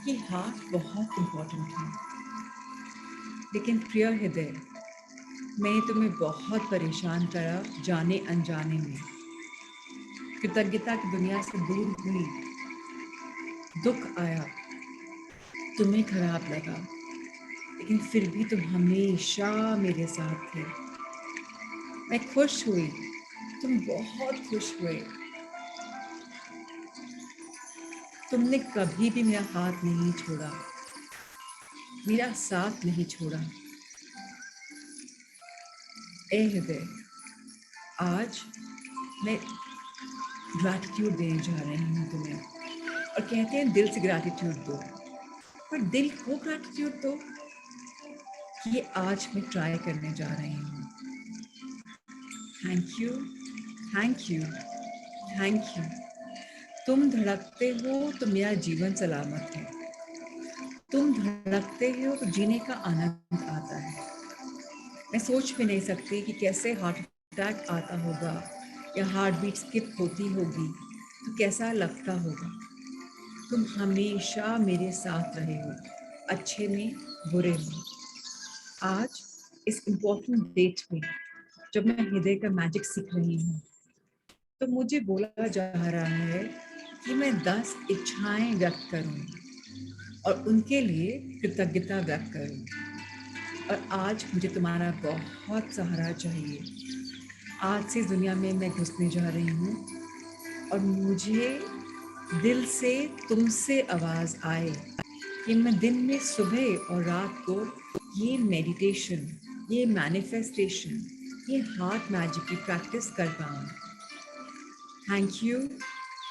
कि हार्ट बहुत इम्पोर्टेंट है, लेकिन प्रिय हृदय, मैंने तुम्हें बहुत परेशान करा जाने अनजाने में। कृतज्ञता की दुनिया से दूर हुई, दुख आया, तुम्हें खराब लगा, लेकिन फिर भी तुम हमेशा मेरे साथ थे। मैं खुश हुई, तुम बहुत खुश हुए। तुमने कभी भी मेरा हाथ नहीं छोड़ा, मेरा साथ नहीं छोड़ा। ए हृदय, आज मैं ग्रैटिट्यूड देने जा रही हूँ तुम्हें, और कहते हैं दिल से ग्रैटिट्यूड दो, पर दिल को ग्रैटिट्यूड दो। ये आज मैं ट्राई करने जा रही हूँ। Thank you, thank you, thank you. तुम धड़कते हो तो मेरा जीवन सलामत है। तुम धड़कते हो तो जीने का आनंद आता है। मैं सोच भी नहीं सकती कि कैसे हार्ट अटैक आता होगा या हार्ट बीट स्किप होती होगी तो कैसा लगता होगा। तुम हमेशा मेरे साथ रहे हो, अच्छे में बुरे में। आज इस इम्पोर्टेंट डेट में जब मैं हृदय का मैजिक सीख रही हूँ, तो मुझे बोला जा रहा है कि मैं 10 इच्छाएं व्यक्त करूँ और उनके लिए कृतज्ञता व्यक्त करूँ। और आज मुझे तुम्हारा बहुत सहारा चाहिए। आज से दुनिया में मैं घुसने जा रही हूँ और मुझे दिल से तुमसे आवाज़ आए कि मैं दिन में सुबह और रात को ये मेडिटेशन, ये मैनिफेस्टेशन, ये हार्ट मैजिक की प्रैक्टिस कर पाऊँ। Thank you,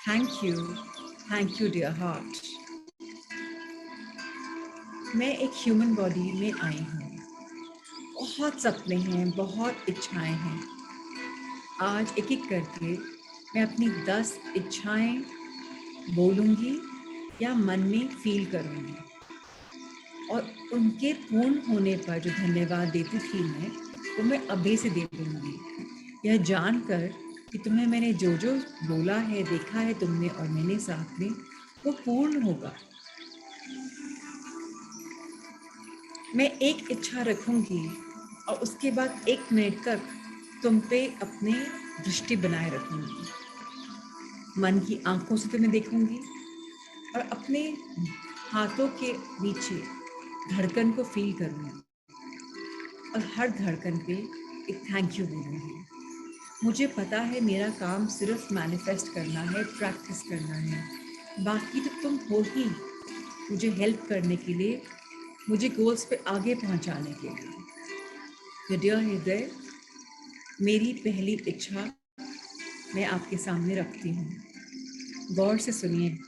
thank you, thank you dear heart. मैं एक ह्यूमन बॉडी में आई हूँ। बहुत सपने हैं, बहुत इच्छाएं हैं। आज एक एक करके मैं अपनी 10 इच्छाएं बोलूँगी या मन में फील करूँगी, और उनके पूर्ण होने पर जो धन्यवाद देती थी मैं, वो मैं अभी से दे दूँगी। यह जानकर कि तुम्हें मैंने जो जो बोला है, देखा है तुमने और मैंने साथ में, वो पूर्ण होगा। मैं एक इच्छा रखूँगी और उसके बाद 1 मिनट तक तुम पे अपनी दृष्टि बनाए रखूँगी। मन की आँखों से तुम्हें देखूँगी और अपने हाथों के नीचे धड़कन को फील करूँगी और हर धड़कन पे एक थैंक यू बोलूँगी। मुझे पता है मेरा काम सिर्फ मैनिफेस्ट करना है, प्रैक्टिस करना है। बाकी तो तुम हो ही मुझे हेल्प करने के लिए, मुझे गोल्स पे आगे पहुंचाने के लिए। डियर हृदय, मेरी पहली इच्छा मैं आपके सामने रखती हूँ। गौर से सुनिए।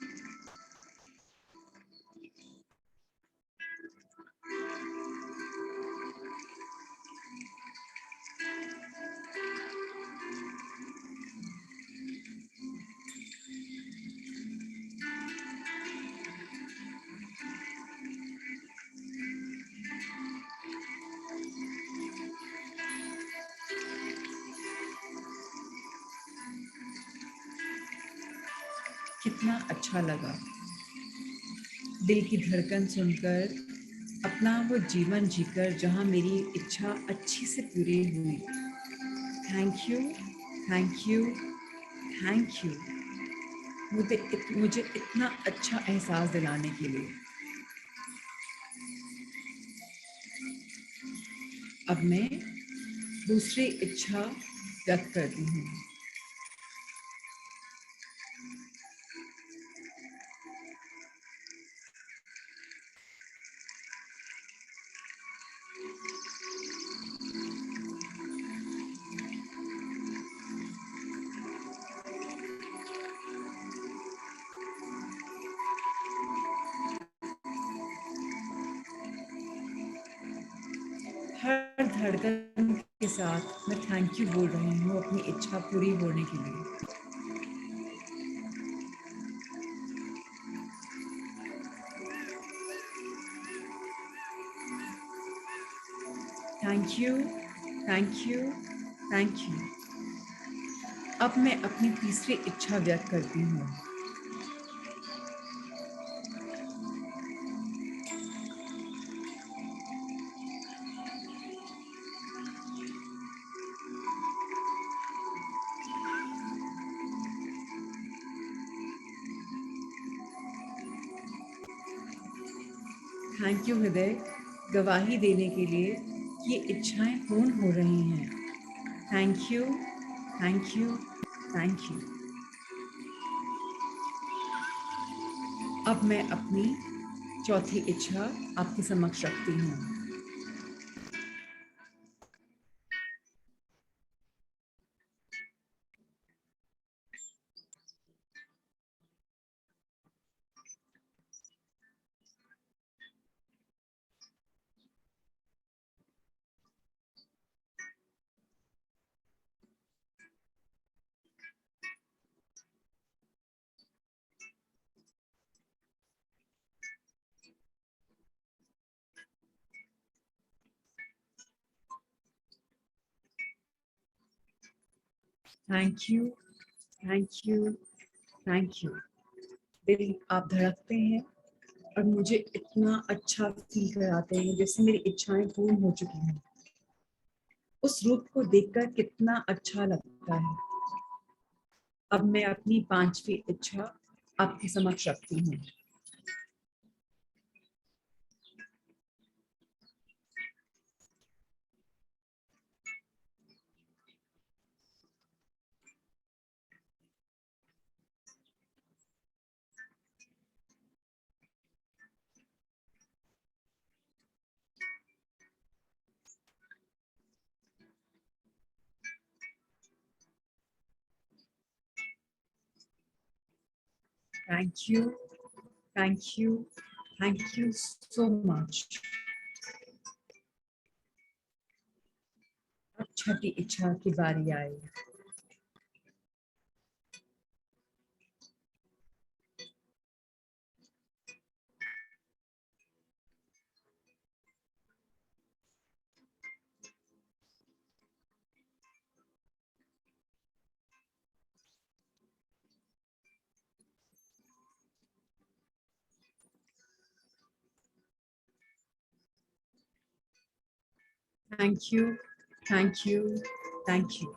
कितना अच्छा लगा दिल की धड़कन सुनकर, अपना वो जीवन जीकर जहाँ मेरी इच्छा अच्छी से पूरी हुई। Thank you, thank you, thank you मुझे इतना अच्छा एहसास दिलाने के लिए। अब मैं दूसरी इच्छा व्यक्त करती हूँ। हर धड़कन के साथ मैं थैंक यू बोल रही हूँ अपनी इच्छा पूरी होने के लिए। Thank you, thank you, thank you. अब मैं अपनी तीसरी इच्छा व्यक्त करती हूँ। थैंक यू हृदय, गवाही देने के लिए कि ये इच्छाएं पूर्ण हो रही हैं। Thank you, thank you, thank you. अब मैं अपनी चौथी इच्छा आपके समक्ष रखती हूँ। Thank you, thank you, thank you. दिल आप धड़कते हैं और मुझे इतना अच्छा फील कराते हैं जैसे मेरी इच्छाएं पूर्ण हो चुकी हैं। उस रूप को देखकर कितना अच्छा लगता है। अब मैं अपनी पांचवी इच्छा आपके समक्ष रखती हूँ। Thank you, thank you, thank you so much. अब छठी इच्छा की बारी आई. Thank you, thank you, thank you.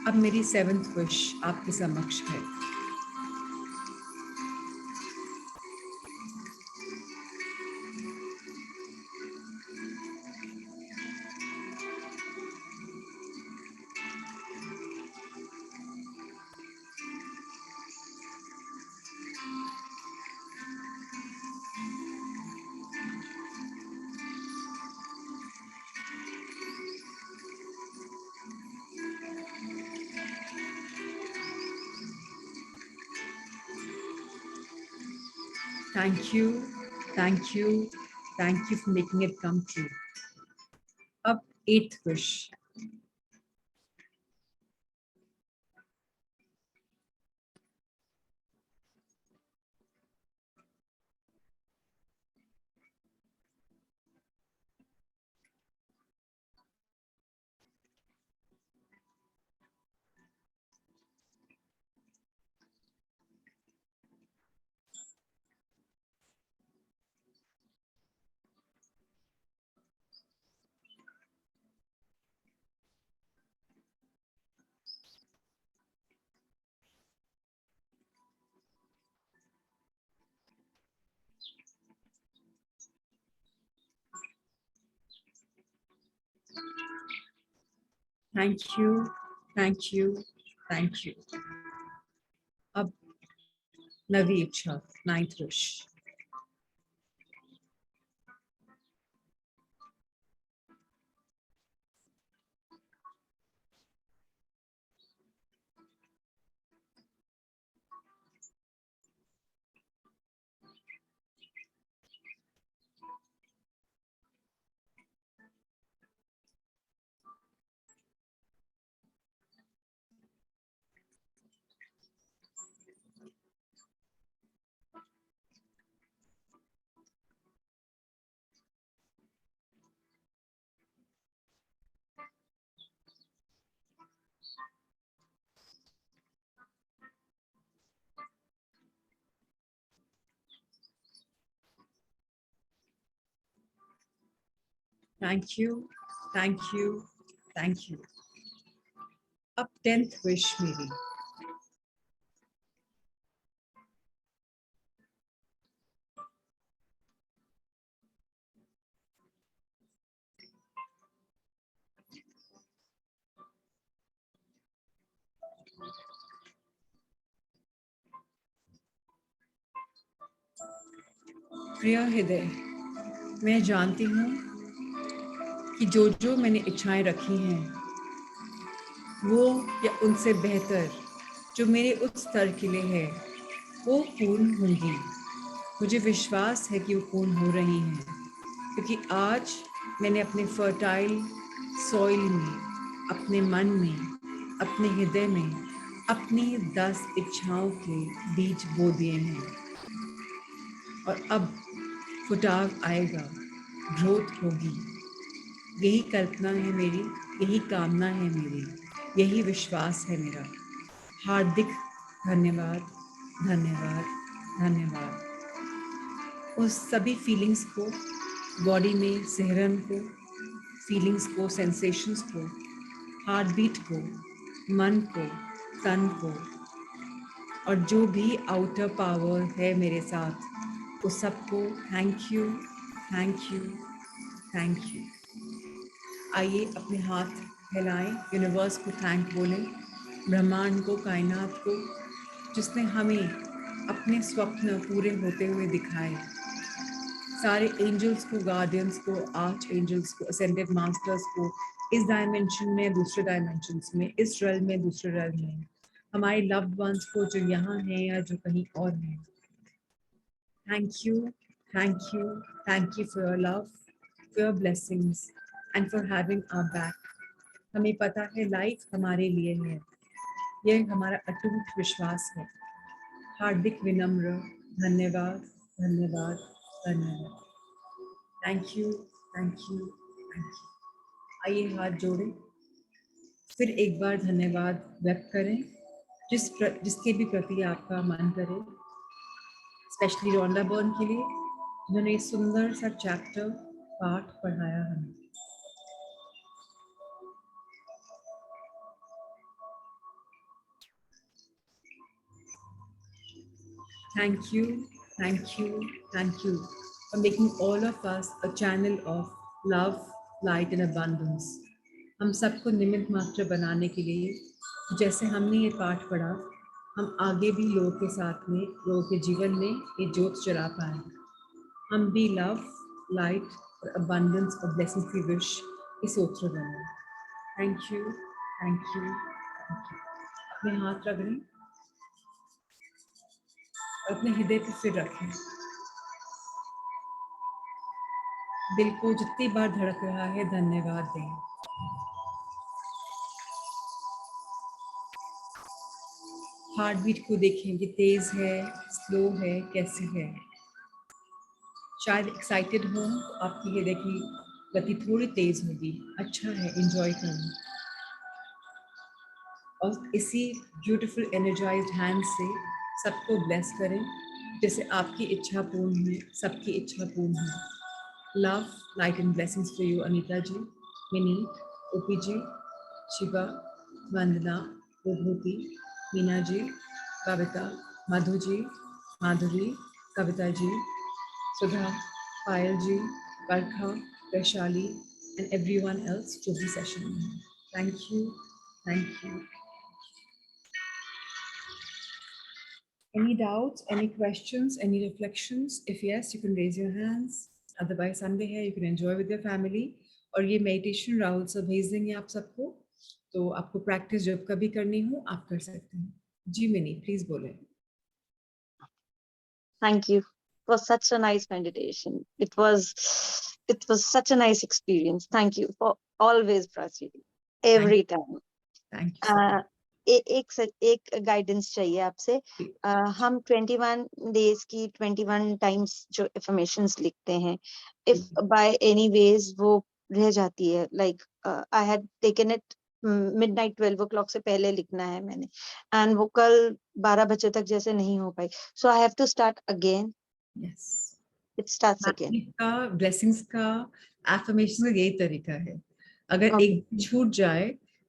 अब मेरी 7th विश आपके समक्ष है. Thank you, thank you, thank you for making it come true. अब 8th wish. Thank you, thank you, thank you. अब नवी इच्छा, 9th wish. Thank you, thank you, thank you. अब 10th wish मेरी. प्रिय हृदय, मैं जानती हूँ कि जो मैंने इच्छाएं रखी हैं वो या उनसे बेहतर जो मेरे उस स्तर के लिए है वो पूर्ण होंगी. मुझे विश्वास है कि वो पूर्ण हो रही हैं क्योंकि आज मैंने अपने फर्टाइल सॉइल में, अपने मन में, अपने हृदय में अपनी 10 इच्छाओं के बीज बो दिए हैं और अब फुटाव आएगा, ग्रोथ होगी. यही कल्पना है मेरी, यही कामना है मेरी, यही विश्वास है मेरा. हार्दिक धन्यवाद, धन्यवाद, धन्यवाद. उस सभी फीलिंग्स को, बॉडी में सिहरन को, फीलिंग्स को, सेंसेशंस को, हार्ट बीट को, मन को, तन को और जो भी आउटर पावर है मेरे साथ उस सबको thank you, thank you, thank you. आइए अपने हाथ फैलाएं, यूनिवर्स को थैंक बोलें, ब्रह्मांड को, कायनात को, जिसने हमें अपने स्वप्न पूरे होते हुए दिखाए. सारे एंजल्स को, गार्डियंस को, आर्च एंजल्स को, असेंडेड मास्टर्स को, इस डायमेंशन में, दूसरे डायमेंशंस में, इस रेल में, दूसरे रेल में, हमारे लव्ड वंस को जो यहाँ हैं या जो कहीं और हैं। Thank you, thank you, thank you for your love, for your blessings and for having our back. हमें पता है लाइफ हमारे लिए है, ये हमारा अटूट विश्वास है। हार्दिक विनम्र धन्यवाद, धन्यवाद, धन्यवाद। Thank you, thank you, thank you. आइए हाथ जोड़ें, फिर एक बार धन्यवाद व्यक्त करें जिसके भी प्रति आपका मन करे, स्पेशली रोंडा बर्न के लिए जिन्होंने इस सुंदर सा चैप्टर पाठ पढ़ाया हमें। Thank you, thank you, thank you for making all of us a channel of love, light and abundance. हम सबको निमित्त मात्र बनाने के लिए जैसे हमने ये पाठ पढ़ा, हम आगे भी लोगों के साथ में, लोगों के जीवन में ये ज्योत जला पाए। हम भी लव, लाइट और abundance और blessings की विश की सूत्र बने। Thank you, thank you, thank you. अपने हाथ रगड़ें, अपने हृदय पर फिर रखें। दिल को जितनी बार धड़क रहा है धन्यवाद दें। हार्ट बीट को देखें कि तेज है, स्लो है, कैसी है। शायद एक्साइटेड हो तो आपकी हृदय की गति थोड़ी तेज होगी। अच्छा है, एंजॉय करें और इसी ब्यूटीफुल एनर्जाइज्ड हैंड से सबको ब्लेस करें। जैसे आपकी इच्छा पूर्ण है, सबकी इच्छा पूर्ण है। Love, light and blessings for you Anita ji, Vineet, OP ji, Shiva, Vandana, Vibhuti, Meena ji, Kavita, Madhu ji, Madhuri, Kavita ji, Sudha, Payal ji, Barkha, Vaishali and everyone else to the session. Thank you, thank you. Any doubts, any questions, any reflections? If yes, you can raise your hands. Otherwise, Sunday here, you can enjoy with your family. और ये meditation Rahul sir भेज देंगे आप सबको, तो आपको practice जब कभी करनी हो आप कर सकते हैं। जी मिनी, please बोले। Thank you for such a nice meditation. It was such a nice experience. Thank you for always proceeding every time. Thank you. एक गाइडेंस चाहिए आपसे। हम 21 डेज की 21 टाइम्स जो affirmations लिखते हैं, if by any ways वो रह जाती है, like I had taken it midnight 12 o'clock से पहले लिखना है मैंने, and वो कल 12 बजे तक जैसे नहीं हो पाई, so I have to start again. Yes. It starts again. का ब्लेसिंग्स का एफर्मेशन का यही तरीका है। अगर एक दिन छूट जाए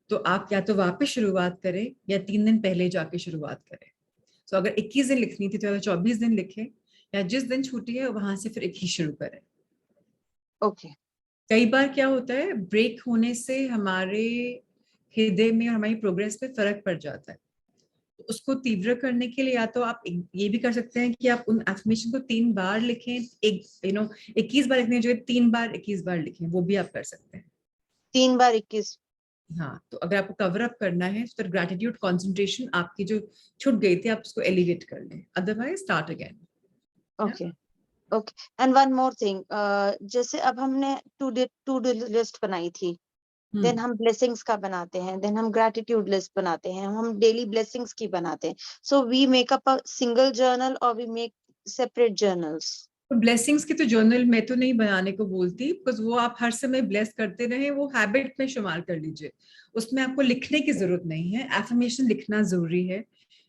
तो आप या तो वापस शुरुआत करें या 3 दिन पहले जाके शुरुआत करें। तो अगर 21 दिन लिखनी थी तो 24 दिन लिखें, या जिस दिन छूटी है वहां से फिर एक ही शुरू करें। ओके। कई बार क्या होता है, ब्रेक होने से हमारे हृदय में और हमारी प्रोग्रेस पे फर्क पड़ जाता है। तो उसको तीव्र करने के लिए या तो आप ये भी कर सकते हैं कि आप उन एफर्मेशन को 3 बार लिखें, 21 बार लिखने जो 3 बार 21 बार लिखें, वो भी आप कर सकते हैं। 3 बार 21। हाँ, तो अगर आपको कवर अप करना है तो ग्रेटिट्यूड कंसंट्रेशन आपकी जो छूट गई थी आप उसको एलिवेट कर लें, otherwise start again. Okay okay. And one more thing, जैसे अब हमने टू डू लिस्ट बनाई थी, देन हम ब्लेसिंग्स का बनाते हैं, देन हम ग्रेटिट्यूड लिस्ट बनाते हैं, हम डेली ब्लेसिंग्स की बनाते हैं। So we make up a single journal और वी मेक सेपरेट जर्नल्स। तो ब्लेसिंग्स की तो जर्नल मैं तो नहीं बनाने को बोलती, बिकॉज वो आप हर समय ब्लेस करते रहे, वो हैबिट में शुमार कर लीजिए, उसमें आपको लिखने की जरूरत नहीं है। एफर्मेशन लिखना जरूरी है।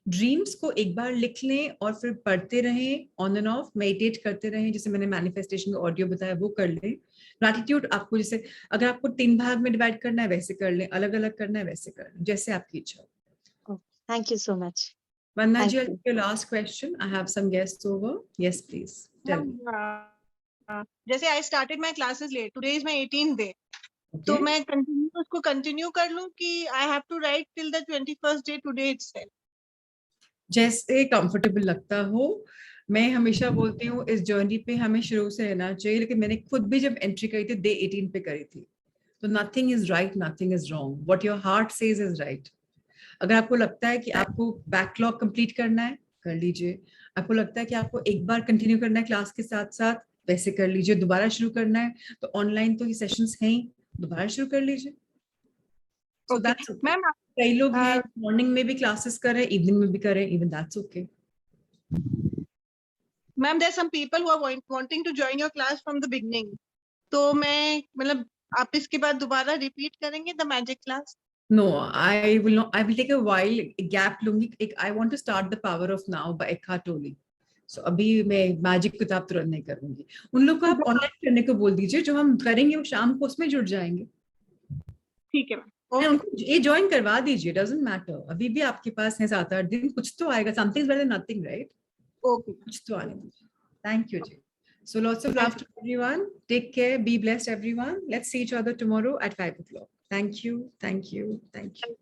ड्रीम्स को एक बार लिख लें और फिर पढ़ते रहें, ऑन एंड ऑफ मेडिटेट करते रहें, जैसे मैंने मैनिफेस्टेशन का ऑडियो बताया वो कर लें। ग्रेटिट्यूड आपको जैसे अगर आपको 3 भाग में डिवाइड करना है वैसे कर लें, अलग अलग करना है वैसे कर लें, जैसे आपकी इच्छा हो। Thank you so much. Vandana ji, your last question. I have some guests over. Yes, please. Tell me. जैसे I started my classes late. Today is my 18th day. तो मैं उसको कंटिन्यू कर लूं कि I have to write till the 21st day today itself? जैसे comfortable लगता हो। मैं हमेशा बोलती हूँ इस जर्नी पे हमें शुरू से रहना चाहिए, लेकिन मैंने खुद भी जब एंट्री करी थी डे 18 पे करी थी, तो nothing is right, nothing is wrong, what your heart says is right. अगर आपको लगता है कि आपको बैकलॉग कंप्लीट करना है, कर लीजिए। आपको लगता है कि आपको एक बार कंटिन्यू करना है क्लास के साथ साथ, वैसे कर लीजिए। दोबारा शुरू करना है तो ऑनलाइन तो ये सेशंस हैं ही, दोबारा शुरू कर लीजिए। So okay that's okay. Ma'am, कई लोग हैं मॉर्निंग में भी क्लासेस करें, इवनिंग में भी करें, even that's okay. Ma'am there some people who are wanting to join your class from the beginning, तो मैं मतलब आप इसके बाद दोबारा रिपीट करेंगे the magic class? No, I will not. I will take a while, gap लूंगी। एक I want to start the power of now by Eckhart Tolle. So अभी मैं मैजिक किताब तुरंत नहीं करूंगी। उन लोग को आप ऑनलाइन करने को बोल दीजिए, जो हम करेंगे वो शाम को उसमें जुड़ जाएंगे। ठीक है मैम, And ओके उनको ये ज्वाइन करवा दीजिए, डजंट मैटर। अभी भी आपके पास है 7-8 दिन, कुछ तो आएगा। Something is better than nothing, right? Okay. कुछ तो आने दीजिए। थैंक यू जी। So lots of love to everyone. Take care. Be blessed, everyone. Let's see each other tomorrow at 5 o'clock. Thank you. Thank you. Thank you.